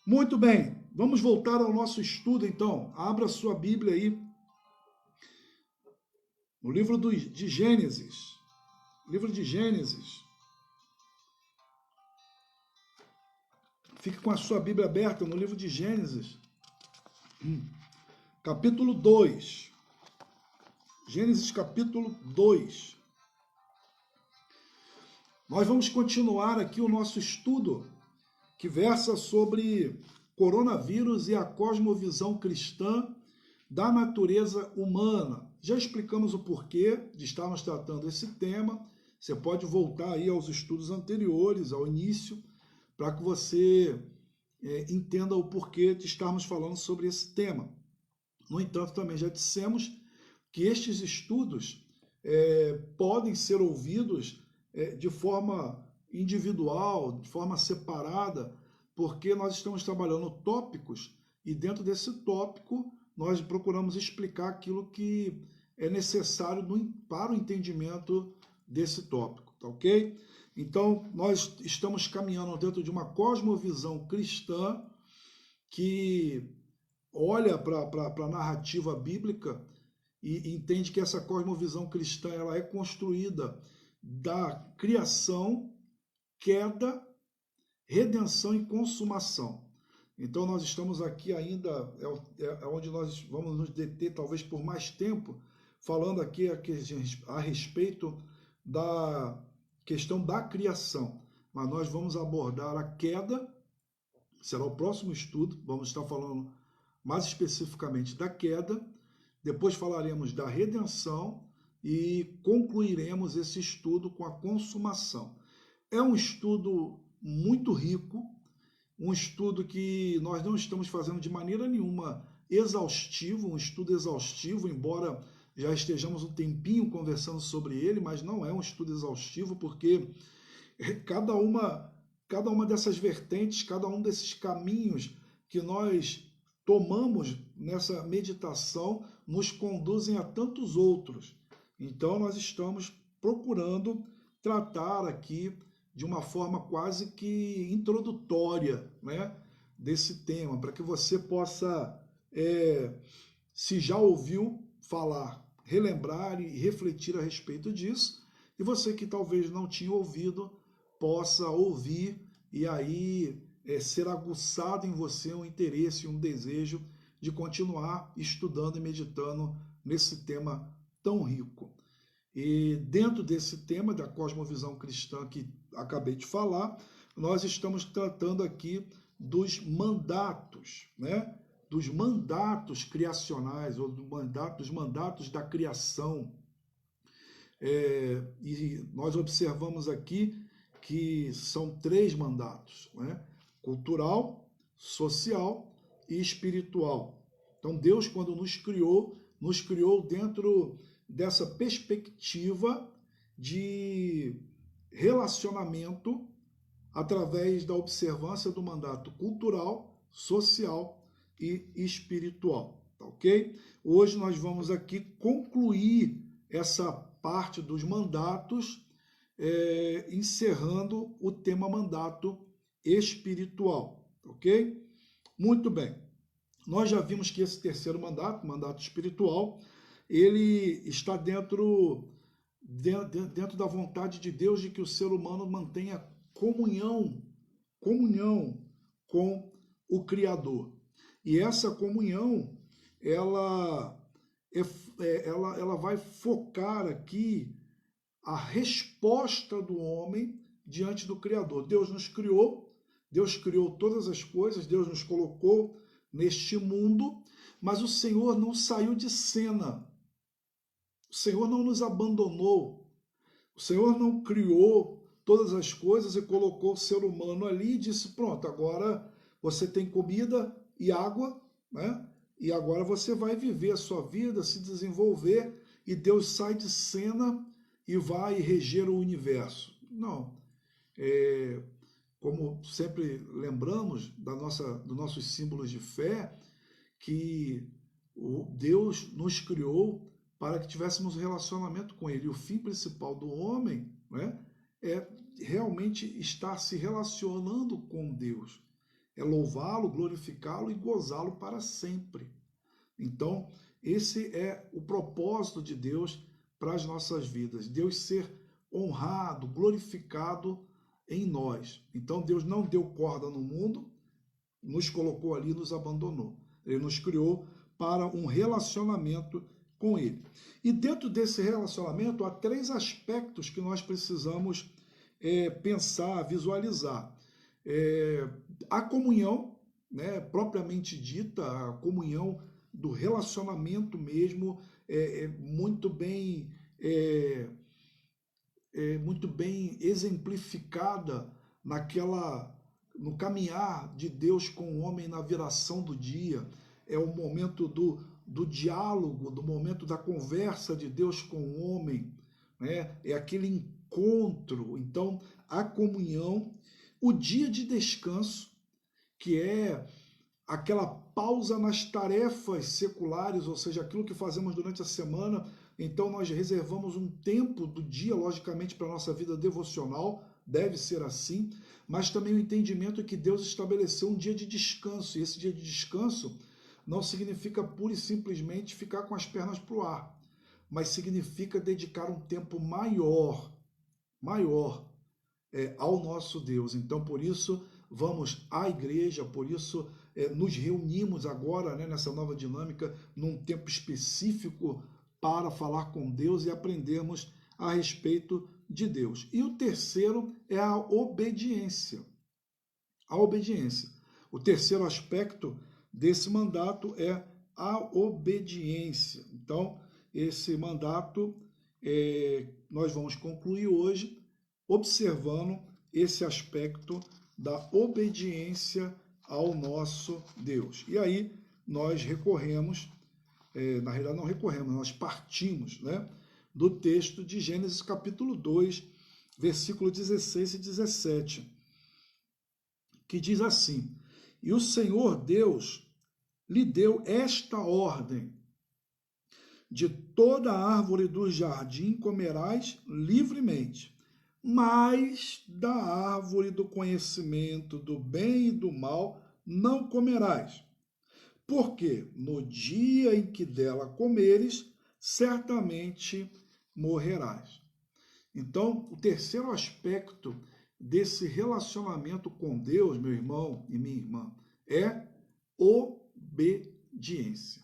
Muito bem, vamos voltar ao nosso estudo então. Abra sua Bíblia aí no livro de Gênesis. Livro de Gênesis. Fique com a sua Bíblia aberta no livro de Gênesis, capítulo 2. Gênesis capítulo 2. Nós vamos continuar aqui o nosso estudo, que versa sobre coronavírus e a cosmovisão cristã da natureza humana. Já explicamos o porquê de estarmos tratando esse tema. Você pode voltar aí aos estudos anteriores, ao início, para que você entenda o porquê de estarmos falando sobre esse tema. No entanto, também já dissemos que estes estudos podem ser ouvidos de forma individual, de forma separada, porque nós estamos trabalhando tópicos e dentro desse tópico nós procuramos explicar aquilo que é necessário para o entendimento desse tópico, tá ok? Então, nós estamos caminhando dentro de uma cosmovisão cristã que olha para a narrativa bíblica e entende que essa cosmovisão cristã ela é construída da criação, queda, redenção e consumação. Então nós estamos aqui ainda, é onde nós vamos nos deter talvez por mais tempo, falando aqui a respeito da questão da criação. Mas nós vamos abordar a queda, será o próximo estudo, vamos estar falando mais especificamente da queda, depois falaremos da redenção e concluiremos esse estudo com a consumação. É um estudo muito rico, um estudo que nós não estamos fazendo de maneira nenhuma exaustivo, um estudo exaustivo, embora já estejamos um tempinho conversando sobre ele, mas não é um estudo exaustivo, porque cada uma dessas vertentes, cada um desses caminhos que nós tomamos nessa meditação nos conduzem a tantos outros. Então nós estamos procurando tratar aqui de uma forma quase que introdutória, né, desse tema, para que você possa, se já ouviu falar, relembrar e refletir a respeito disso, e você que talvez não tinha ouvido, possa ouvir e aí ser aguçado em você um interesse, um desejo de continuar estudando e meditando nesse tema tão rico. E dentro desse tema da cosmovisão cristã que acabei de falar, nós estamos tratando aqui dos mandatos, né? Dos mandatos criacionais, ou dos mandatos da criação. E nós observamos aqui que são 3 mandatos, né? Cultural, social e espiritual. Então Deus, quando nos criou dentro dessa perspectiva de relacionamento através da observância do mandato cultural, social e espiritual, tá ok? Hoje nós vamos aqui concluir essa parte dos mandatos, encerrando o tema mandato espiritual, ok? Muito bem. Nós já vimos que esse terceiro mandato, mandato espiritual, ele está dentro da vontade de Deus de que o ser humano mantenha comunhão com o Criador. E essa comunhão, ela vai focar aqui a resposta do homem diante do Criador. Deus criou todas as coisas, Deus nos colocou neste mundo, mas o Senhor não saiu de cena. O Senhor não nos abandonou. O Senhor não criou todas as coisas e colocou o ser humano ali e disse, pronto, agora você tem comida e água, né? E agora você vai viver a sua vida, se desenvolver, e Deus sai de cena e vai reger o universo. Não. Como sempre lembramos dos nossos símbolos de fé, que Deus nos criou para que tivéssemos um relacionamento com Ele. E o fim principal do homem, né, é realmente estar se relacionando com Deus. é louvá-lo, glorificá-lo e gozá-lo para sempre. Então, esse é o propósito de Deus para as nossas vidas. Deus ser honrado, glorificado em nós. Então, Deus não deu corda no mundo, nos colocou ali e nos abandonou. Ele nos criou para um relacionamento com Ele. E dentro desse relacionamento, há 3 aspectos que nós precisamos pensar, visualizar. A comunhão, né, propriamente dita, a comunhão do relacionamento mesmo, muito bem muito bem exemplificada no caminhar de Deus com o homem na viração do dia. É o momento do diálogo, do momento da conversa de Deus com o homem, né? É aquele encontro. Então, a comunhão, o dia de descanso, que é aquela pausa nas tarefas seculares, ou seja, aquilo que fazemos durante a semana. Então nós reservamos um tempo do dia, logicamente, para a nossa vida devocional, deve ser assim, mas também o entendimento que Deus estabeleceu um dia de descanso, e esse dia de descanso não significa pura e simplesmente ficar com as pernas para o ar, mas significa dedicar um tempo maior ao nosso Deus. Então, por isso, vamos à igreja, por isso nos reunimos agora, né, nessa nova dinâmica, num tempo específico para falar com Deus e aprendermos a respeito de Deus. E o terceiro é a obediência. A obediência. O terceiro aspecto desse mandato é a obediência. Então, esse mandato nós vamos concluir hoje observando esse aspecto da obediência ao nosso Deus. E aí nós recorremos, na realidade não recorremos, nós partimos, né, do texto de Gênesis capítulo 2, versículo 16 e 17, que diz assim: E o Senhor Deus lhe deu esta ordem: de toda árvore do jardim comerás livremente, mas da árvore do conhecimento do bem e do mal não comerás, porque no dia em que dela comeres, certamente morrerás. Então, o terceiro aspecto desse relacionamento com Deus, meu irmão e minha irmã, é obediência.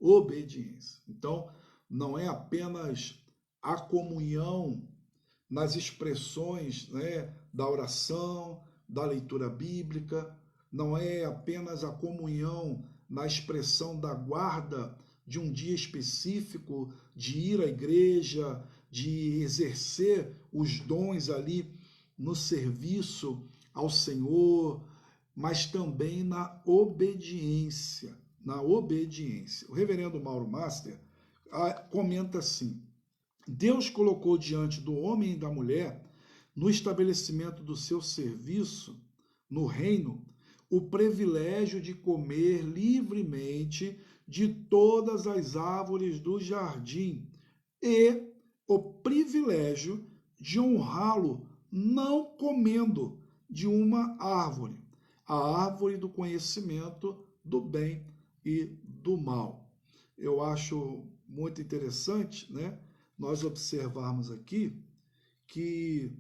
Obediência. Então, não é apenas a comunhão nas expressões, né, da oração, da leitura bíblica, não é apenas a comunhão na expressão da guarda de um dia específico, de ir à igreja, de exercer os dons ali no serviço ao Senhor, mas também na obediência. Na obediência. O reverendo Mauro Master comenta assim: Deus colocou diante do homem e da mulher, no estabelecimento do seu serviço, no reino, o privilégio de comer livremente de todas as árvores do jardim e o privilégio de honrá-lo não comendo de uma árvore, a árvore do conhecimento do bem e do mal. Eu acho muito interessante, né, nós observarmos aqui que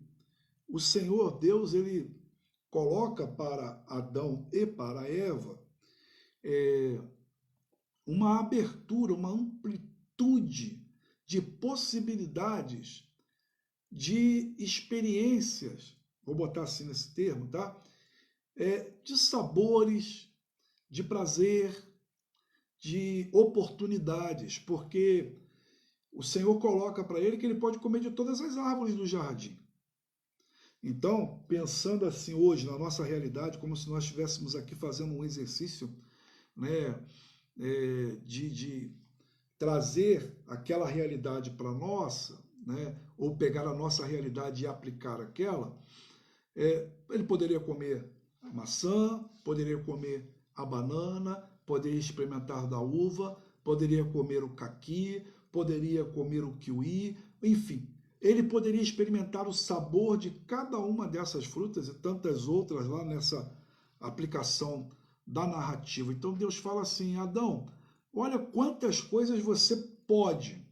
o Senhor Deus, ele coloca para Adão e para Eva uma abertura, uma amplitude de possibilidades, de experiências, vou botar assim nesse termo, tá? De sabores, de prazer, de oportunidades, porque o Senhor coloca para ele que ele pode comer de todas as árvores do jardim. Então, pensando assim hoje na nossa realidade, como se nós estivéssemos aqui fazendo um exercício, né, de trazer aquela realidade para a nossa, né, ou pegar a nossa realidade e aplicar aquela, ele poderia comer a maçã, poderia comer a banana, poderia experimentar da uva, poderia comer o caqui, poderia comer o kiwi, enfim, ele poderia experimentar o sabor de cada uma dessas frutas e tantas outras lá nessa a aplicação da narrativa. Então Deus fala assim: Adão, olha quantas coisas você pode,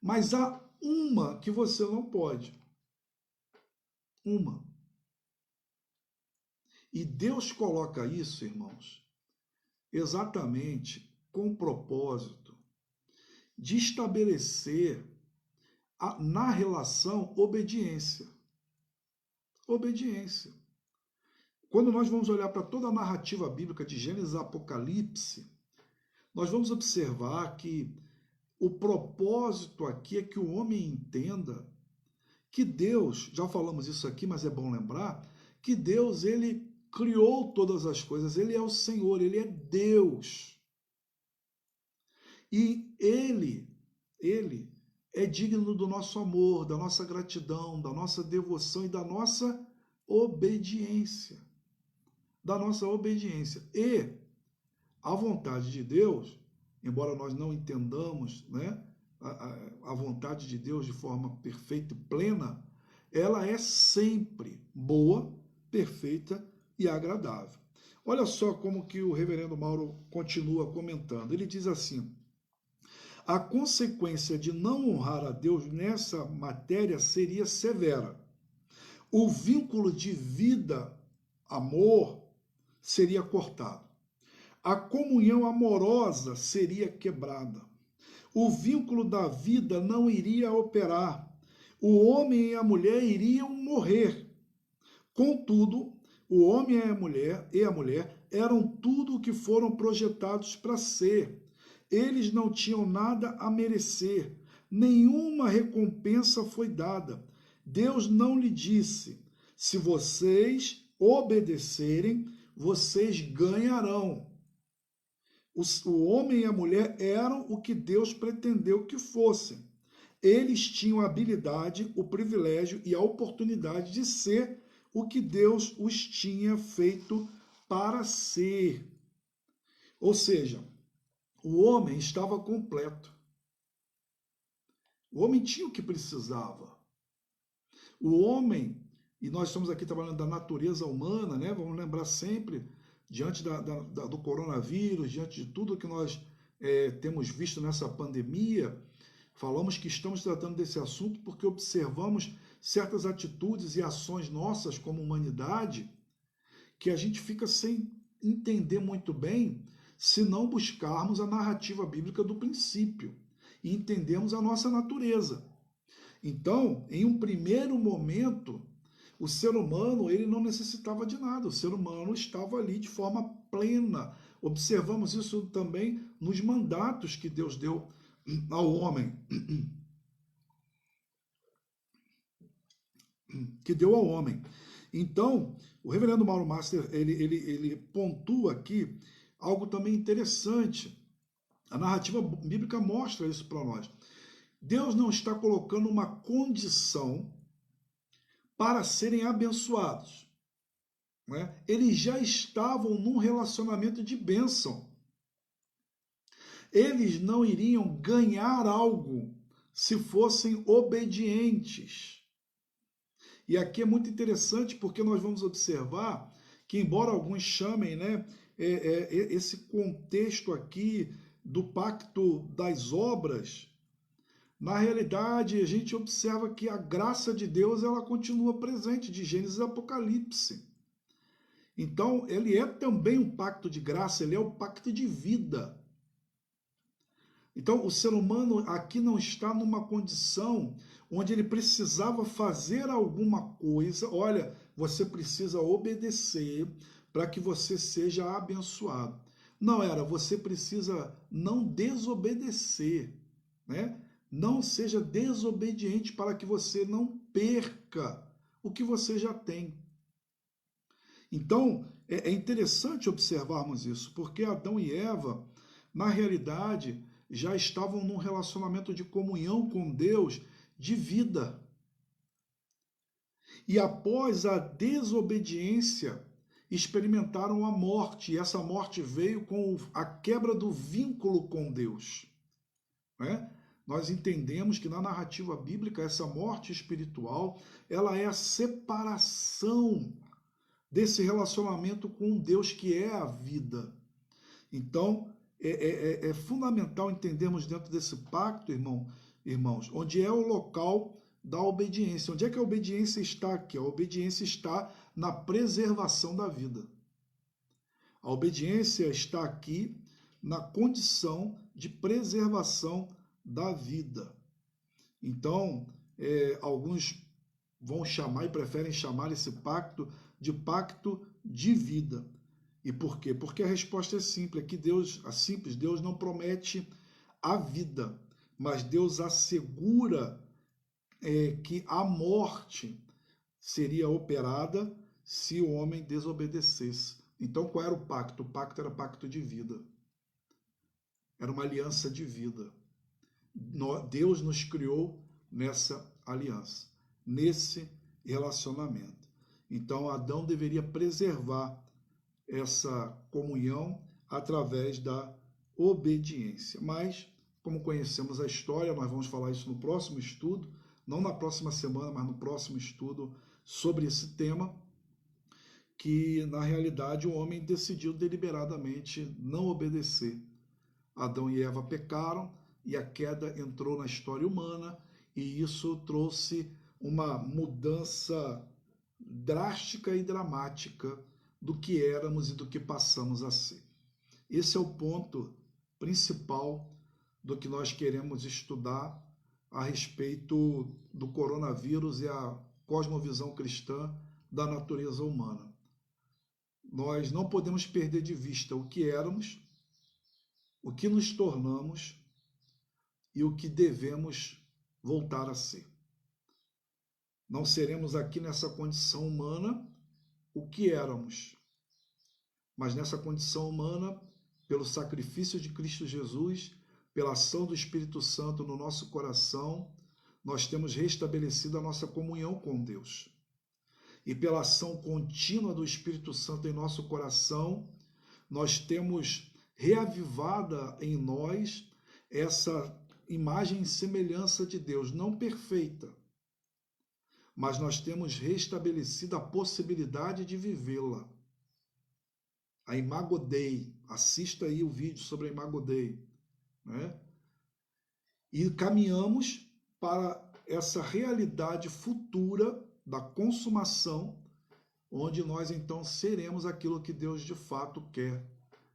mas há uma que você não pode. Uma. E Deus coloca isso, irmãos, exatamente com o propósito de estabelecer na relação obediência. Obediência. Quando nós vamos olhar para toda a narrativa bíblica de Gênesis a Apocalipse, nós vamos observar que o propósito aqui é que o homem entenda que Deus, já falamos isso aqui, mas é bom lembrar, que Deus, ele criou todas as coisas, ele é o Senhor, ele é Deus. E ele é digno do nosso amor, da nossa gratidão, da nossa devoção e da nossa obediência. Da nossa obediência. E a vontade de Deus, embora nós não entendamos, né, a vontade de Deus de forma perfeita e plena, ela é sempre boa, perfeita e agradável. Olha só como que o reverendo Mauro continua comentando. Ele diz assim: a consequência de não honrar a Deus nessa matéria seria severa. O vínculo de vida, amor, seria cortado. A comunhão amorosa seria quebrada. O vínculo da vida não iria operar. O homem e a mulher iriam morrer. Contudo, o homem e a mulher eram tudo o que foram projetados para ser. Eles não tinham nada a merecer. Nenhuma recompensa foi dada. Deus não lhe disse: se vocês obedecerem, vocês ganharão. O homem e a mulher eram o que Deus pretendeu que fossem. Eles tinham a habilidade, o privilégio e a oportunidade de ser o que Deus os tinha feito para ser. Ou seja, o homem estava completo. O homem tinha o que precisava. O homem, e nós estamos aqui trabalhando da natureza humana, né? Vamos lembrar sempre, diante do coronavírus, diante de tudo que nós temos visto nessa pandemia, falamos que estamos tratando desse assunto porque observamos certas atitudes e ações nossas como humanidade que a gente fica sem entender muito bem se não buscarmos a narrativa bíblica do princípio e entendermos a nossa natureza. Então, em um primeiro momento, o ser humano ele não necessitava de nada, o ser humano estava ali de forma plena. Observamos isso também nos mandatos que Deus deu ao homem. Que deu ao homem. Então, o reverendo Mauro Master, ele pontua aqui algo também interessante. A narrativa bíblica mostra isso para nós. Deus não está colocando uma condição para serem abençoados. Né? Eles já estavam num relacionamento de bênção. Eles não iriam ganhar algo se fossem obedientes. E aqui é muito interessante porque nós vamos observar que, embora alguns chamem, né, esse contexto aqui do pacto das obras, na realidade a gente observa que a graça de Deus ela continua presente, de Gênesis a Apocalipse. Então ele é também um pacto de graça, ele é um pacto de vida. Então, o ser humano aqui não está numa condição onde ele precisava fazer alguma coisa. Olha, você precisa obedecer para que você seja abençoado. Não era, você precisa não desobedecer, né? Não seja desobediente para que você não perca o que você já tem. Então, é interessante observarmos isso, porque Adão e Eva, na realidade, já estavam num relacionamento de comunhão com Deus, de vida. E após a desobediência, experimentaram a morte, e essa morte veio com a quebra do vínculo com Deus. Né? Nós entendemos que na narrativa bíblica, essa morte espiritual, ela é a separação desse relacionamento com um Deus que é a vida. Então, é fundamental entendermos dentro desse pacto, irmãos, onde é o local da obediência. Onde é que a obediência está aqui? A obediência está na preservação da vida. A obediência está aqui na condição de preservação da vida. Então, alguns vão chamar e preferem chamar esse pacto de vida. E por quê? Porque a resposta é simples, Deus não promete a vida, mas Deus assegura que a morte seria operada se o homem desobedecesse. Então, qual era o pacto? O pacto era pacto de vida. Era uma aliança de vida. Deus nos criou nessa aliança, nesse relacionamento. Então, Adão deveria preservar essa comunhão através da obediência. Mas, como conhecemos a história, nós vamos falar isso no próximo estudo, não na próxima semana, mas no próximo estudo sobre esse tema, que na realidade o homem decidiu deliberadamente não obedecer. Adão e Eva pecaram e a queda entrou na história humana e isso trouxe uma mudança drástica e dramática do que éramos e do que passamos a ser. Esse é o ponto principal do que nós queremos estudar a respeito do coronavírus e a cosmovisão cristã da natureza humana. Nós não podemos perder de vista o que éramos, o que nos tornamos e o que devemos voltar a ser. Não seremos aqui nessa condição humana o que éramos, mas nessa condição humana, pelo sacrifício de Cristo Jesus, pela ação do Espírito Santo no nosso coração, nós temos restabelecido a nossa comunhão com Deus. E pela ação contínua do Espírito Santo em nosso coração, nós temos reavivada em nós essa imagem e semelhança de Deus, não perfeita, mas nós temos restabelecido a possibilidade de vivê-la. A Imago Dei, assista aí o vídeo sobre a Imago Dei, né? E caminhamos para essa realidade futura da consumação, onde nós então seremos aquilo que Deus de fato quer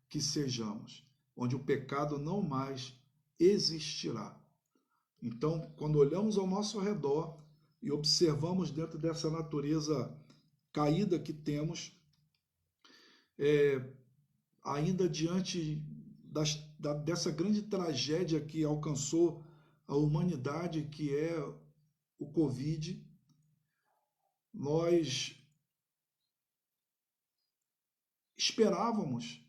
que sejamos, onde o pecado não mais existirá. Então, quando olhamos ao nosso redor e observamos dentro dessa natureza caída que temos, ainda diante dessa grande tragédia que alcançou a humanidade, que é o Covid, nós esperávamos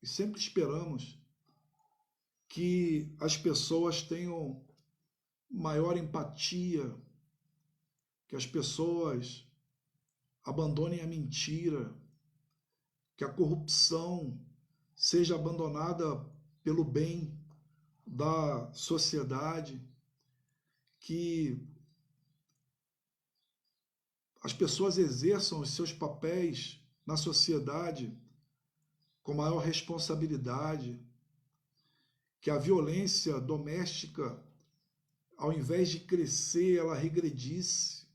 e sempre esperamos que as pessoas tenham maior empatia, que as pessoas abandonem a mentira, que a corrupção seja abandonada pelo bem da sociedade, que as pessoas exerçam os seus papéis na sociedade com maior responsabilidade, que a violência doméstica, ao invés de crescer, ela regredisse,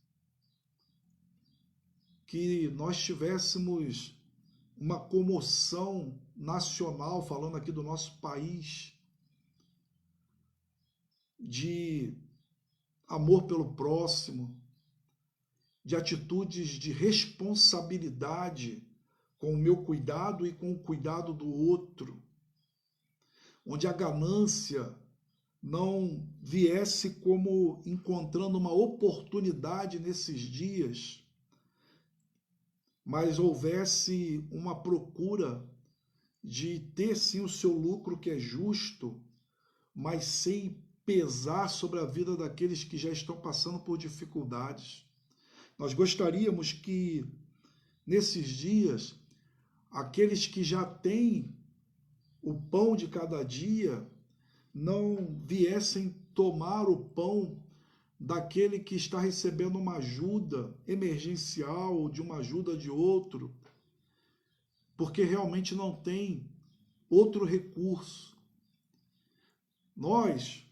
que nós tivéssemos uma comoção nacional, falando aqui do nosso país, de amor pelo próximo, de atitudes de responsabilidade com o meu cuidado e com o cuidado do outro, onde a ganância não viesse como encontrando uma oportunidade nesses dias, mas houvesse uma procura de ter sim o seu lucro que é justo, mas sem pesar sobre a vida daqueles que já estão passando por dificuldades. Nós gostaríamos que, nesses dias, aqueles que já têm o pão de cada dia não viessem tomar o pão daquele que está recebendo uma ajuda emergencial, de uma ajuda de outro, porque realmente não tem outro recurso. Nós,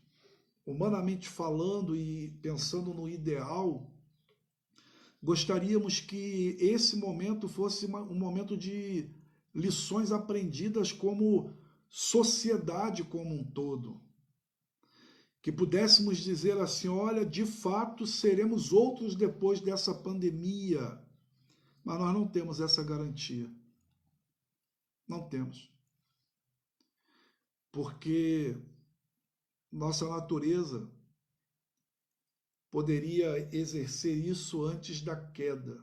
humanamente falando e pensando no ideal, gostaríamos que esse momento fosse um momento de lições aprendidas como sociedade como um todo. Que pudéssemos dizer assim, olha, de fato seremos outros depois dessa pandemia. Mas nós não temos essa garantia. Não temos. Porque nossa natureza poderia exercer isso antes da queda.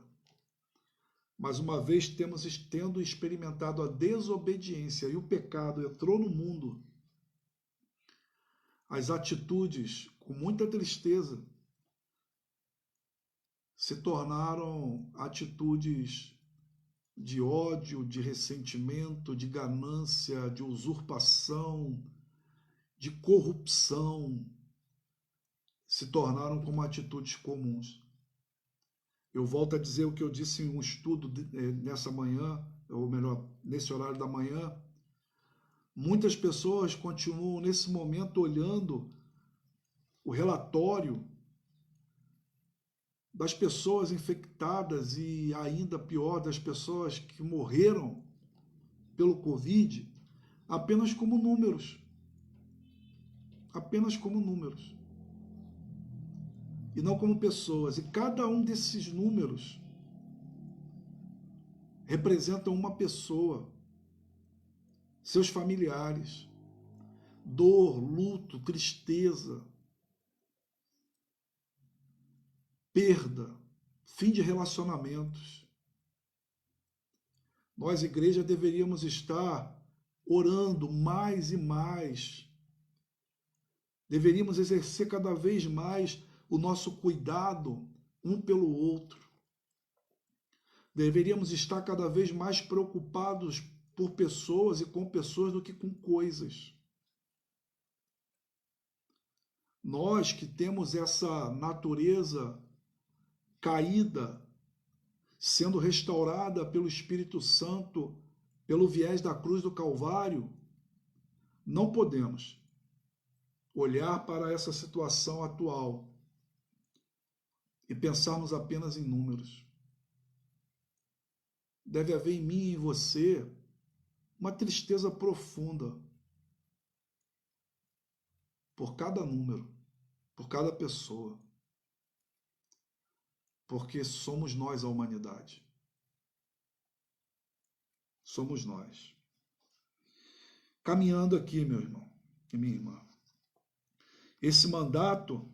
Mas uma vez tendo experimentado a desobediência e o pecado entrou no mundo, as atitudes, com muita tristeza, se tornaram atitudes de ódio, de ressentimento, de ganância, de usurpação, de corrupção, se tornaram como atitudes comuns. Eu volto a dizer o que eu disse em um estudo nessa manhã, ou melhor, nesse horário da manhã. Muitas pessoas continuam nesse momento olhando o relatório das pessoas infectadas e ainda pior, das pessoas que morreram pelo Covid, apenas como números. Apenas como números. E não como pessoas. E cada um desses números representa uma pessoa, seus familiares, dor, luto, tristeza, perda, fim de relacionamentos. Nós, igreja, deveríamos estar orando mais e mais. Deveríamos exercer cada vez mais o nosso cuidado um pelo outro. Deveríamos estar cada vez mais preocupados por pessoas e com pessoas do que com coisas. Nós que temos essa natureza caída, sendo restaurada pelo Espírito Santo, pelo viés da cruz do Calvário, não podemos olhar para essa situação atual e pensarmos apenas em números. Deve haver em mim e em você uma tristeza profunda por cada número, por cada pessoa, porque somos nós a humanidade. Somos nós. Caminhando aqui, meu irmão e minha irmã, esse mandato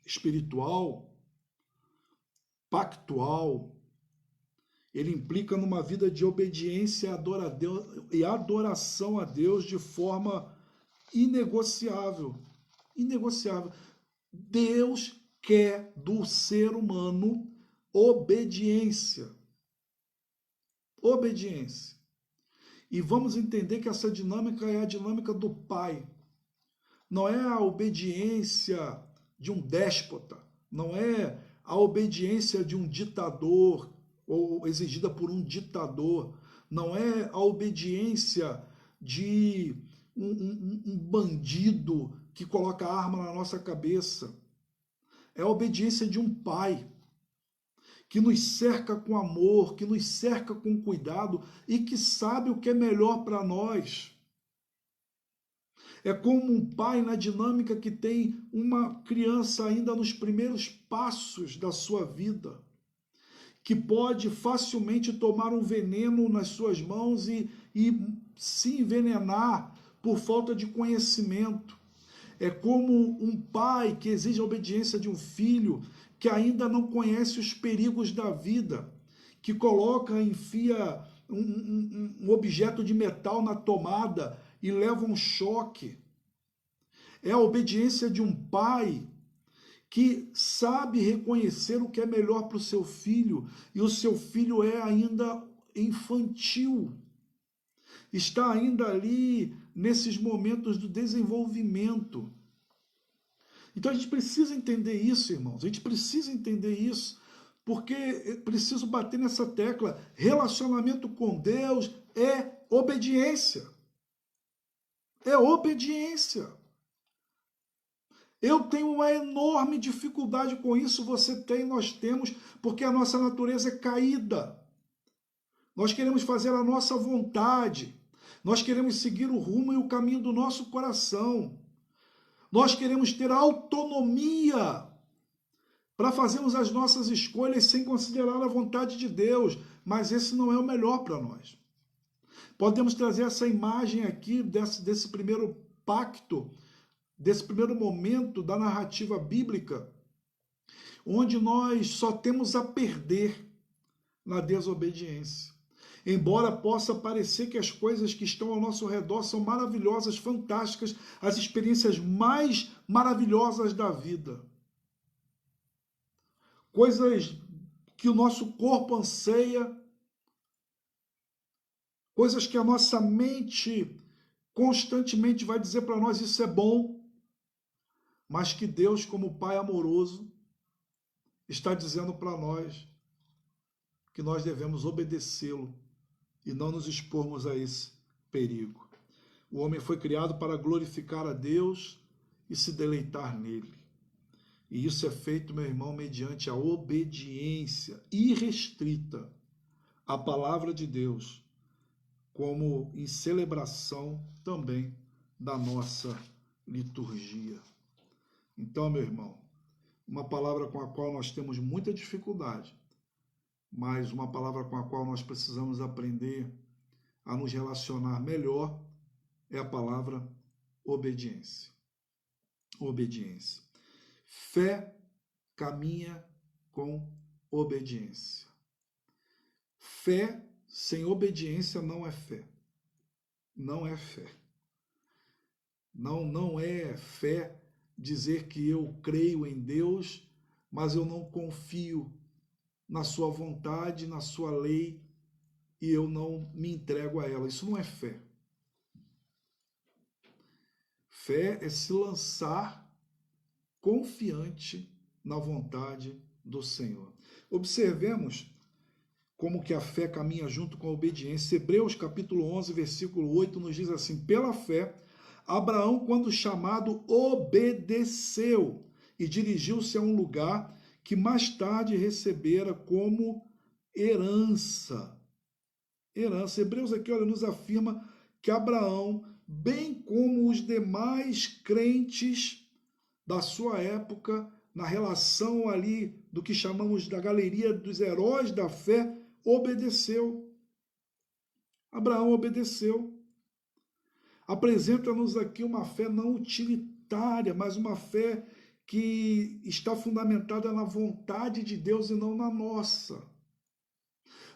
espiritual, pactual, ele implica numa vida de obediência e adoração a Deus de forma inegociável. Inegociável. Deus quer do ser humano obediência. Obediência. E vamos entender que essa dinâmica é a dinâmica do Pai. Não é a obediência de um déspota, não é a obediência de um ditador ou exigida por um ditador, não é a obediência de um bandido que coloca a arma na nossa cabeça. É a obediência de um pai que nos cerca com amor, que nos cerca com cuidado e que sabe o que é melhor para nós. É como um pai na dinâmica que tem uma criança ainda nos primeiros passos da sua vida, que pode facilmente tomar um veneno nas suas mãos e se envenenar por falta de conhecimento. É como um pai que exige a obediência de um filho que ainda não conhece os perigos da vida, que enfia um objeto de metal na tomada e leva um choque. É a obediência de um pai que sabe reconhecer o que é melhor para o seu filho, e o seu filho é ainda infantil. Está ainda ali nesses momentos do desenvolvimento. Então a gente precisa entender isso, irmãos. A gente precisa entender isso, porque preciso bater nessa tecla. Relacionamento com Deus é obediência. É obediência. Eu tenho uma enorme dificuldade com isso, você tem, nós temos, porque a nossa natureza é caída. Nós queremos fazer a nossa vontade. Nós queremos seguir o rumo e o caminho do nosso coração. Nós queremos ter autonomia para fazermos as nossas escolhas sem considerar a vontade de Deus, mas esse não é o melhor para nós. Podemos trazer essa imagem aqui desse primeiro pacto, desse primeiro momento da narrativa bíblica, onde nós só temos a perder na desobediência. Embora possa parecer que as coisas que estão ao nosso redor são maravilhosas, fantásticas, as experiências mais maravilhosas da vida. Coisas que o nosso corpo anseia, coisas que a nossa mente constantemente vai dizer para nós isso é bom, mas que Deus, como Pai amoroso, está dizendo para nós que nós devemos obedecê-lo e não nos expormos a esse perigo. O homem foi criado para glorificar a Deus e se deleitar nele. E isso é feito, meu irmão, mediante a obediência irrestrita à palavra de Deus, como em celebração também da nossa liturgia. Então, meu irmão, uma palavra com a qual nós temos muita dificuldade, mas uma palavra com a qual nós precisamos aprender a nos relacionar melhor é a palavra obediência. Obediência. Fé caminha com obediência. Fé sem obediência não é fé. Não é fé. Não é fé dizer que eu creio em Deus, mas eu não confio na sua vontade, na sua lei, e eu não me entrego a ela. Isso não é fé. Fé é se lançar confiante na vontade do Senhor. Observemos como que a fé caminha junto com a obediência. Hebreus capítulo 11, versículo 8 nos diz assim: pela fé, Abraão, quando chamado, obedeceu e dirigiu-se a um lugar que mais tarde recebera como herança. Herança. Hebreus aqui, olha, nos afirma que Abraão, bem como os demais crentes da sua época, na relação ali do que chamamos da galeria dos heróis da fé, obedeceu. Abraão obedeceu. Apresenta-nos aqui uma fé não utilitária, mas uma fé que está fundamentada na vontade de Deus e não na nossa.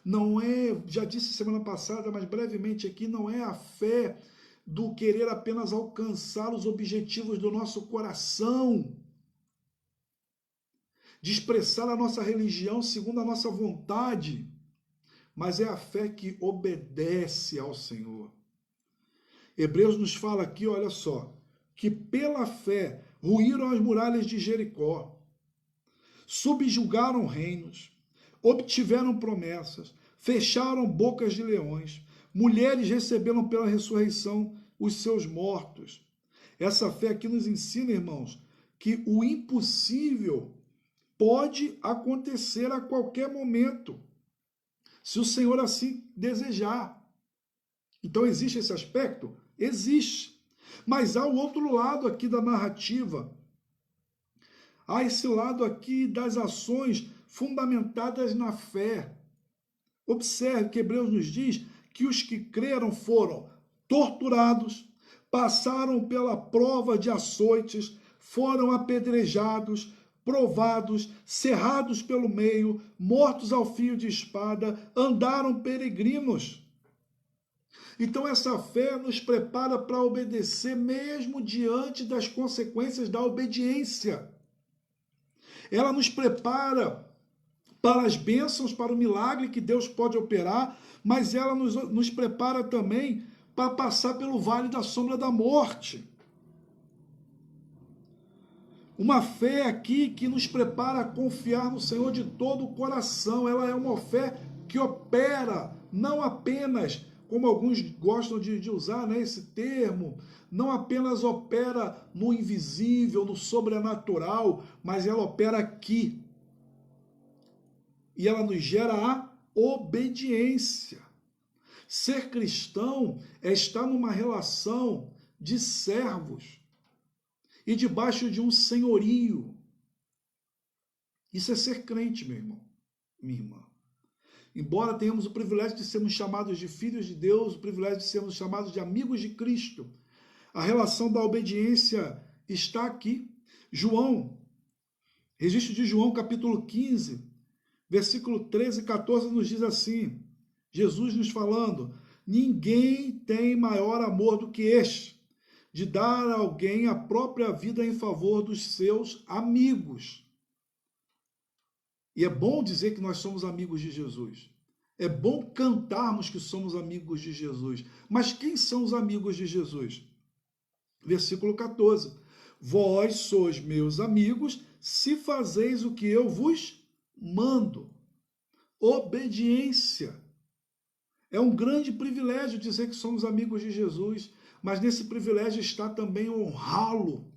Não é, já disse semana passada, mas brevemente aqui, não é a fé do querer apenas alcançar os objetivos do nosso coração, de expressar a nossa religião segundo a nossa vontade, mas é a fé que obedece ao Senhor. Hebreus nos fala aqui, olha só, que pela fé ruíram as muralhas de Jericó, subjugaram reinos, obtiveram promessas, fecharam bocas de leões, mulheres receberam pela ressurreição os seus mortos. Essa fé aqui nos ensina, irmãos, que o impossível pode acontecer a qualquer momento, se o Senhor assim desejar. Então existe esse aspecto? Existe. Mas há o outro lado aqui da narrativa. Há esse lado aqui das ações fundamentadas na fé. Observe que Hebreus nos diz que os que creram foram torturados, passaram pela prova de açoites, foram apedrejados, provados, cerrados pelo meio, mortos ao fio de espada, andaram peregrinos. Então essa fé nos prepara para obedecer mesmo diante das consequências da obediência. Ela nos prepara para as bênçãos, para o milagre que Deus pode operar, mas ela nos prepara também para passar pelo vale da sombra da morte. Uma fé aqui que nos prepara a confiar no Senhor de todo o coração. Ela é uma fé que opera não apenas como alguns gostam de usar, né, esse termo, não apenas opera no invisível, no sobrenatural, mas ela opera aqui. E ela nos gera a obediência. Ser cristão é estar numa relação de servos e debaixo de um senhorio. Isso é ser crente, meu irmão, minha irmã. Embora tenhamos o privilégio de sermos chamados de filhos de Deus, o privilégio de sermos chamados de amigos de Cristo, a relação da obediência está aqui. Registro de João, capítulo 15, versículo 13 e 14, nos diz assim, Jesus nos falando, ninguém tem maior amor do que este, de dar a alguém a própria vida em favor dos seus amigos. E é bom dizer que nós somos amigos de Jesus. É bom cantarmos que somos amigos de Jesus. Mas quem são os amigos de Jesus? Versículo 14. Vós sois meus amigos, se fazeis o que eu vos mando. Obediência. É um grande privilégio dizer que somos amigos de Jesus, mas nesse privilégio está também honrá-lo,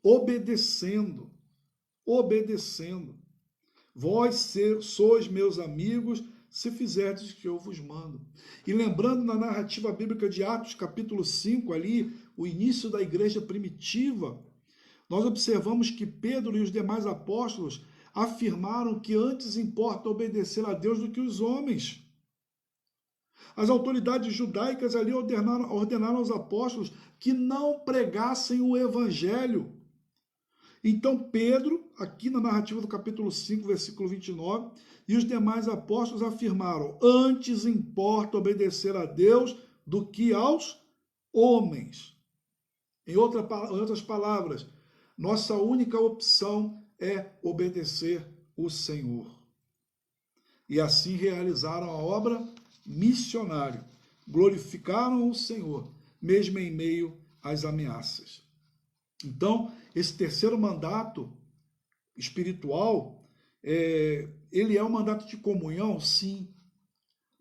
obedecendo. Vós sois meus amigos, se fizerdes o que eu vos mando. E lembrando na narrativa bíblica de Atos, capítulo 5, ali, o início da igreja primitiva, nós observamos que Pedro e os demais apóstolos afirmaram que antes importa obedecer a Deus do que os homens. As autoridades judaicas ali ordenaram aos apóstolos que não pregassem o evangelho. Então Pedro, aqui na narrativa do capítulo 5, versículo 29, e os demais apóstolos afirmaram, antes importa obedecer a Deus do que aos homens. Em outras palavras, nossa única opção é obedecer o Senhor. E assim realizaram a obra missionária. Glorificaram o Senhor, mesmo em meio às ameaças. Então, esse terceiro mandato espiritual, ele é um mandato de comunhão, sim,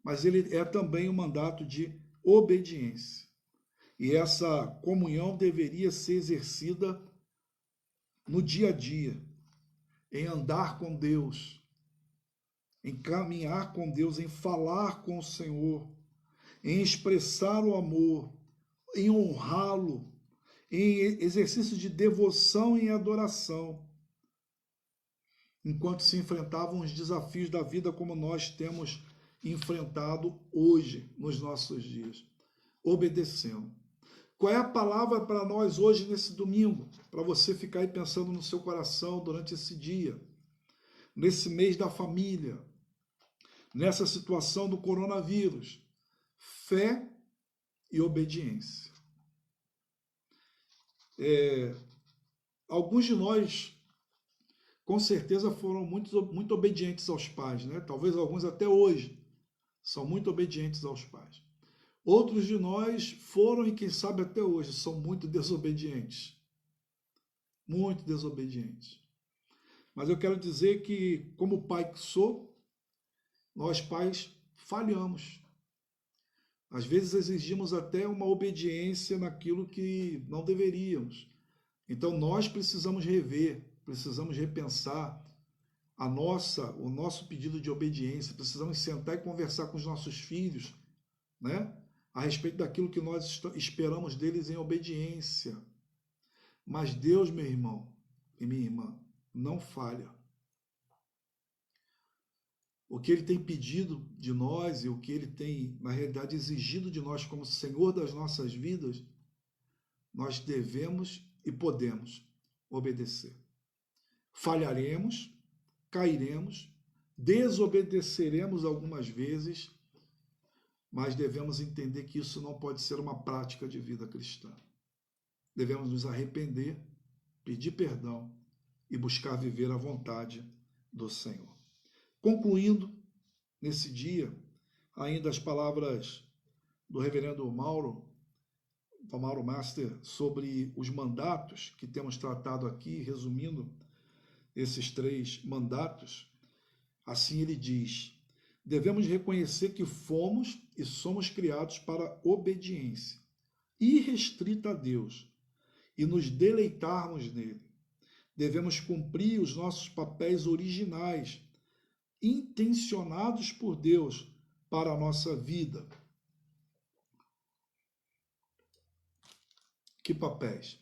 mas ele é também um mandato de obediência. E essa comunhão deveria ser exercida no dia a dia, em andar com Deus, em caminhar com Deus, em falar com o Senhor, em expressar o amor, em honrá-lo, em exercício de devoção e adoração, enquanto se enfrentavam os desafios da vida como nós temos enfrentado hoje, nos nossos dias, obedecendo. Qual é a palavra para nós hoje, nesse domingo? Para você ficar aí pensando no seu coração durante esse dia, nesse mês da família, nessa situação do coronavírus. Fé e obediência. Alguns de nós, com certeza, foram muito obedientes aos pais, né? Talvez alguns até hoje são muito obedientes aos pais. Outros de nós foram e, quem sabe, até hoje são muito desobedientes. Muito desobedientes. Mas eu quero dizer que, como pai que sou, nós pais falhamos. Às vezes exigimos até uma obediência naquilo que não deveríamos. Então nós precisamos rever, precisamos repensar o nosso pedido de obediência, precisamos sentar e conversar com os nossos filhos, né? A respeito daquilo que nós esperamos deles em obediência. Mas Deus, meu irmão e minha irmã, não falha. O que Ele tem pedido de nós e o que Ele tem, na realidade, exigido de nós como Senhor das nossas vidas, nós devemos e podemos obedecer. Falharemos, cairemos, desobedeceremos algumas vezes, mas devemos entender que isso não pode ser uma prática de vida cristã. Devemos nos arrepender, pedir perdão e buscar viver a vontade do Senhor. Concluindo, nesse dia, ainda as palavras do reverendo Mauro Master, sobre os mandatos que temos tratado aqui, resumindo esses 3 mandatos. Assim ele diz: devemos reconhecer que fomos e somos criados para obediência irrestrita a Deus e nos deleitarmos nele. Devemos cumprir os nossos papéis originais, intencionados por Deus para a nossa vida. Que papéis?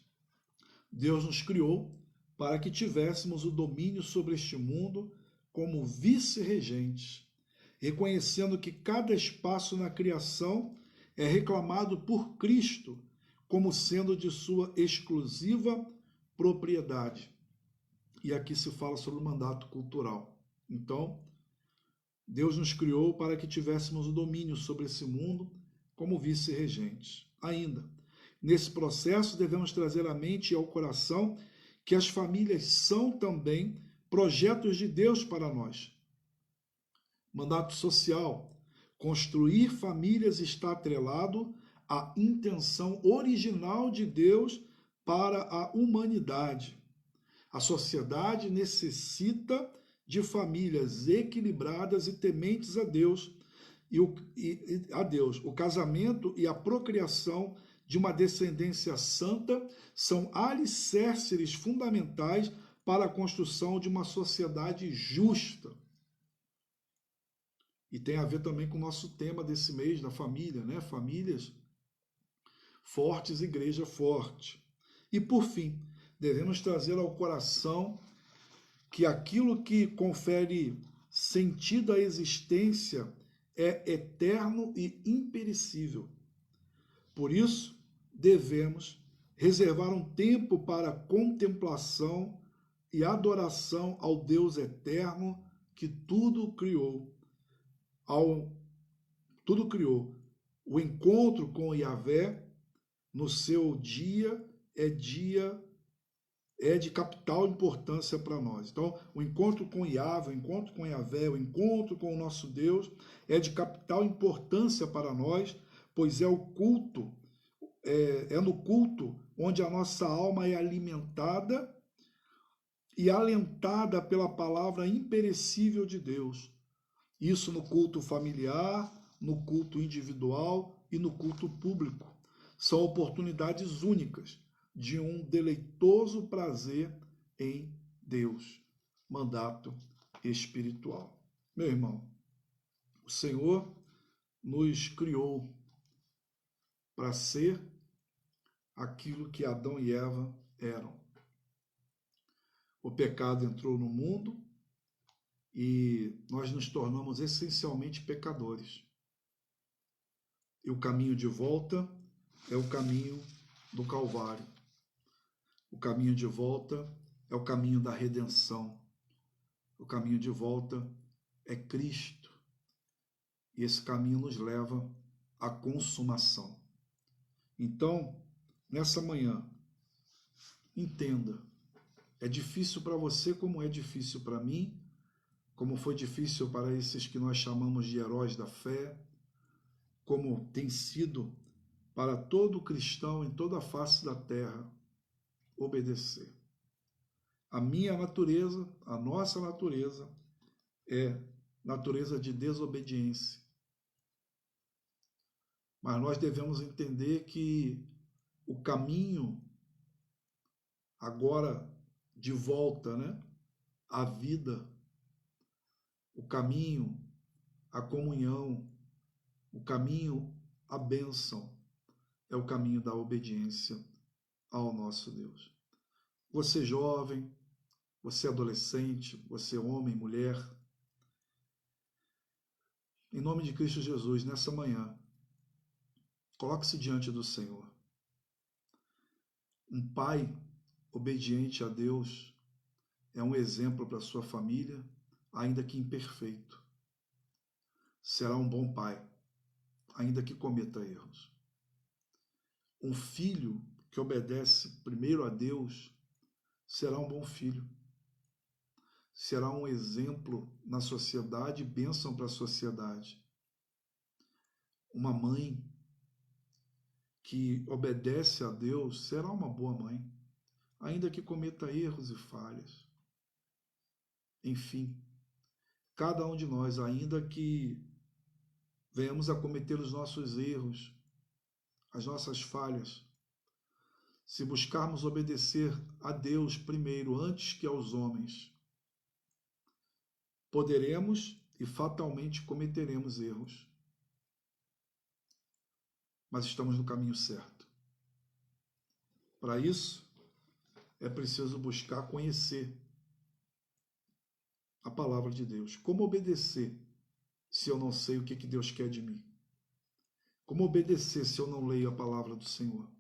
Deus nos criou para que tivéssemos o domínio sobre este mundo como vice-regentes, reconhecendo que cada espaço na criação é reclamado por Cristo como sendo de sua exclusiva propriedade. E aqui se fala sobre o mandato cultural. Então, Deus nos criou para que tivéssemos o domínio sobre esse mundo como vice-regentes. Ainda, nesse processo, devemos trazer à mente e ao coração que as famílias são também projetos de Deus para nós. Mandato social. Construir famílias está atrelado à intenção original de Deus para a humanidade. A sociedade necessita de famílias equilibradas e tementes a Deus. O casamento e a procriação de uma descendência santa são alicerces fundamentais para a construção de uma sociedade justa. E tem a ver também com o nosso tema desse mês da família, né? Famílias fortes, igreja forte. E por fim, devemos trazer ao coração que aquilo que confere sentido à existência é eterno e imperecível. Por isso, devemos reservar um tempo para contemplação e adoração ao Deus eterno que tudo criou. O encontro com Yahvé no seu dia é de capital importância para nós. Então, o encontro com Yahvé, o encontro com Yahvé, o encontro com o nosso Deus é de capital importância para nós, pois é no culto onde a nossa alma é alimentada e alentada pela palavra imperecível de Deus. Isso no culto familiar, no culto individual e no culto público. São oportunidades únicas de um deleitoso prazer em Deus. Mandato espiritual. Meu irmão, o Senhor nos criou para ser aquilo que Adão e Eva eram. O pecado entrou no mundo e nós nos tornamos essencialmente pecadores. E o caminho de volta é o caminho do Calvário. O caminho de volta é o caminho da redenção. O caminho de volta é Cristo. E esse caminho nos leva à consumação. Então, nessa manhã, entenda, é difícil para você como é difícil para mim, como foi difícil para esses que nós chamamos de heróis da fé, como tem sido para todo cristão em toda a face da terra, obedecer. A minha natureza, a nossa natureza, é natureza de desobediência. Mas nós devemos entender que o caminho agora de volta, né, à vida, o caminho, a comunhão, o caminho, a bênção, é o caminho da obediência ao nosso Deus. Você jovem, você adolescente, você homem, mulher, em nome de Cristo Jesus, nessa manhã, coloque-se diante do Senhor. Um pai obediente a Deus é um exemplo para a sua família, ainda que imperfeito. Será um bom pai, ainda que cometa erros. Um filho que obedece primeiro a Deus será um bom filho. Será um exemplo na sociedade, bênção para a sociedade. Uma mãe que obedece a Deus será uma boa mãe, ainda que cometa erros e falhas. Enfim, cada um de nós, ainda que venhamos a cometer os nossos erros, as nossas falhas, se buscarmos obedecer a Deus primeiro, antes que aos homens, poderemos e fatalmente cometeremos erros. Mas estamos no caminho certo. Para isso, é preciso buscar conhecer a palavra de Deus. Como obedecer se eu não sei o que Deus quer de mim? Como obedecer se eu não leio a palavra do Senhor?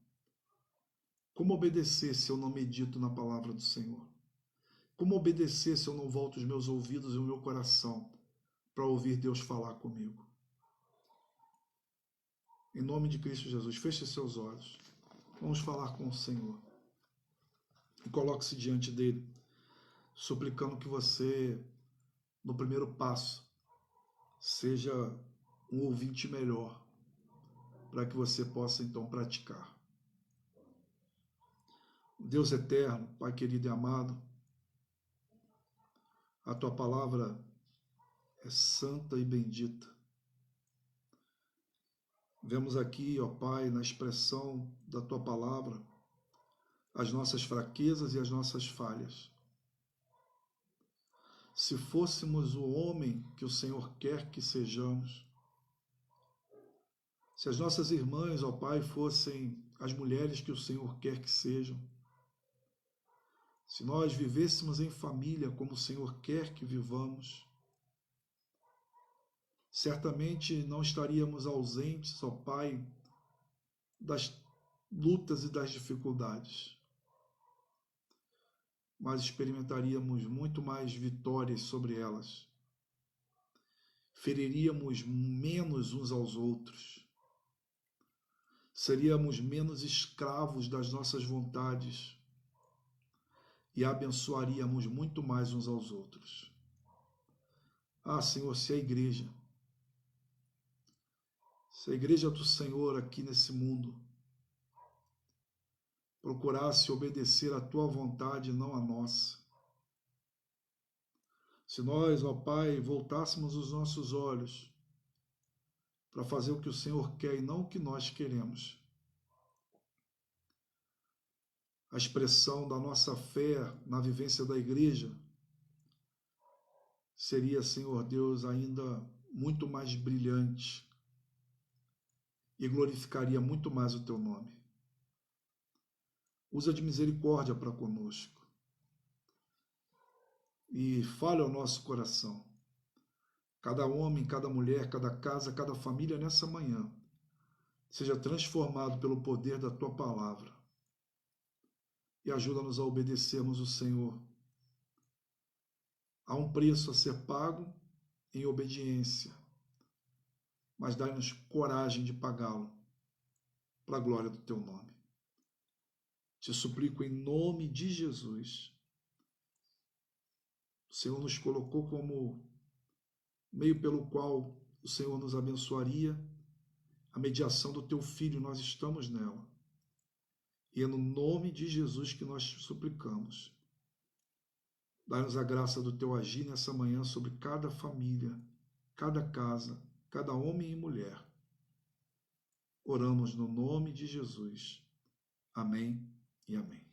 Como obedecer se eu não medito na palavra do Senhor? Como obedecer se eu não volto os meus ouvidos e o meu coração para ouvir Deus falar comigo? Em nome de Cristo Jesus, feche seus olhos. Vamos falar com o Senhor. E coloque-se diante dele, suplicando que você, no primeiro passo, seja um ouvinte melhor, para que você possa então praticar. Deus eterno, Pai querido e amado, a tua palavra é santa e bendita. Vemos aqui, ó Pai, na expressão da tua palavra, as nossas fraquezas e as nossas falhas. Se fôssemos o homem que o Senhor quer que sejamos, se as nossas irmãs, ó Pai, fossem as mulheres que o Senhor quer que sejam, se nós vivêssemos em família como o Senhor quer que vivamos, certamente não estaríamos ausentes, ó Pai, das lutas e das dificuldades, mas experimentaríamos muito mais vitórias sobre elas. Feriríamos menos uns aos outros. Seríamos menos escravos das nossas vontades e abençoaríamos muito mais uns aos outros. Ah, Senhor, se a igreja do Senhor aqui nesse mundo procurasse obedecer à tua vontade e não à nossa, se nós, ó Pai, voltássemos os nossos olhos para fazer o que o Senhor quer e não o que nós queremos, a expressão da nossa fé na vivência da igreja seria, Senhor Deus, ainda muito mais brilhante e glorificaria muito mais o teu nome. Usa de misericórdia para conosco e fale ao nosso coração. Cada homem, cada mulher, cada casa, cada família nessa manhã seja transformado pelo poder da tua palavra e ajuda-nos a obedecermos o Senhor. Há um preço a ser pago em obediência, mas dai-nos coragem de pagá-lo para a glória do teu nome. Te suplico em nome de Jesus. O Senhor nos colocou como meio pelo qual o Senhor nos abençoaria, a mediação do teu Filho, nós estamos nela. E é no nome de Jesus que nós te suplicamos. Dai-nos a graça do teu agir nessa manhã sobre cada família, cada casa, cada homem e mulher. Oramos no nome de Jesus. Amém e amém.